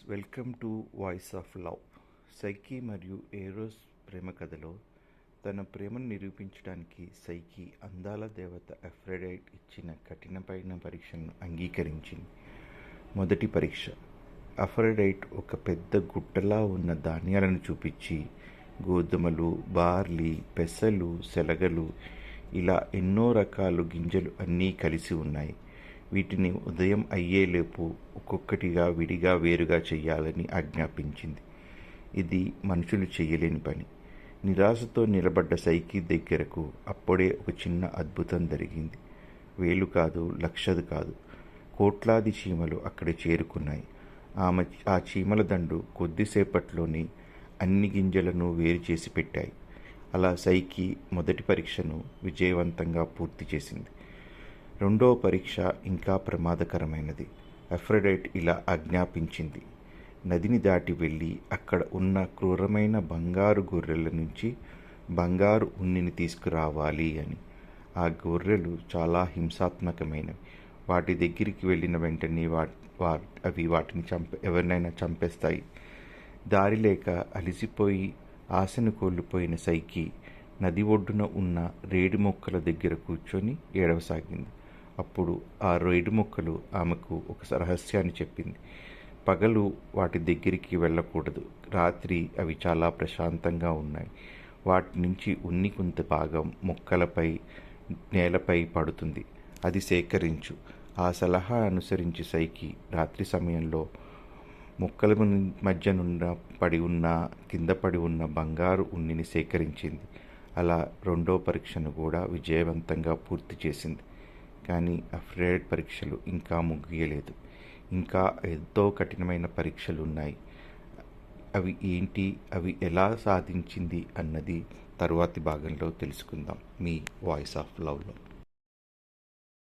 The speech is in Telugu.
Welcome to voice of love. Psyche మరియు ఏరోస్ ప్రేమ కథలో తన ప్రేమను నిరూపించడానికి సైకి అందాల దేవత అఫ్రోడైట్ ఇచ్చిన కఠినమైన పరీక్షను అంగీకరించింది. మొదటి పరీక్ష. అఫ్రోడైట్ ఒక పెద్ద గుట్టలా ఉన్న ధాన్యాలను చూపించి, గోధుమలు, బార్లీ, పెసలు, శనగలు, ఇలా ఎన్నో రకాలు గింజలు అన్నీ కలిసి ఉన్నాయి. వీటిని ఉదయం అయ్యేలోపు ఒక్కొక్కటిగా విడిగా వేరుగా చేయాలని ఆజ్ఞాపించింది. ఇది మనుషులు చేయలేని పని. నిరాశతో నిలబడ్డ సైకి దగ్గరకు అప్పుడే ఒక చిన్న అద్భుతం జరిగింది. వేలు కాదు, లక్షలు కాదు, కోట్లాది చీమలు అక్కడ చేరుకున్నాయి. ఆ చీమల దండు కొద్దిసేపట్లోనే అన్ని గింజలను వేరు చేసి పెట్టాయి. అలా సైకి మొదటి పరీక్షను విజయవంతంగా పూర్తి చేసింది. రెండవ పరీక్ష ఇంకా ప్రమాదకరమైనది. అఫ్రోడైట్ ఇలా ఆజ్ఞాపించింది. నదిని దాటి వెళ్ళి అక్కడ ఉన్న క్రూరమైన బంగారు గొర్రెల నుంచి బంగారు ఉన్నిని తీసుకురావాలి అని. ఆ గొర్రెలు చాలా హింసాత్మకమైనవి. వాటి దగ్గరికి వెళ్ళిన వెంటనే అవి వాటిని ఎవరినైనా చంపేస్తాయి. దారి లేక అలిసిపోయి ఆశను కోల్పోయిన సైకి నది ఒడ్డున ఉన్న రేడి మొక్కల దగ్గర కూర్చొని ఏడవసాగింది. అప్పుడు ఆ రేడి మొక్కలు ఆమెకు ఒక రహస్యాన్ని చెప్పింది. పగలు వాటి దగ్గరికి వెళ్ళకూడదు. రాత్రి అవి చాలా ప్రశాంతంగా ఉన్నాయి. వాటి నుంచి ఉన్ని కొంత భాగం మొక్కలపై, నేలపై పడుతుంది. అది సేకరించు. ఆ సలహా అనుసరించి సైకి రాత్రి సమయంలో మొక్కల మధ్య కింద పడి ఉన్న బంగారు ఉన్నిని సేకరించింది. అలా రెండో పరీక్షను కూడా విజయవంతంగా పూర్తి చేసింది. కానీ అఫ్రోడైట్ పరీక్షలు ఇంకా ముగియలేదు. ఇంకా ఎంతో కఠినమైన పరీక్షలు ఉన్నాయి. అవి ఏంటి, అవి ఎలా సాధించింది అన్నది తరువాతి భాగంలో తెలుసుకుందాం మీ వాయిస్ ఆఫ్ లవ్లో.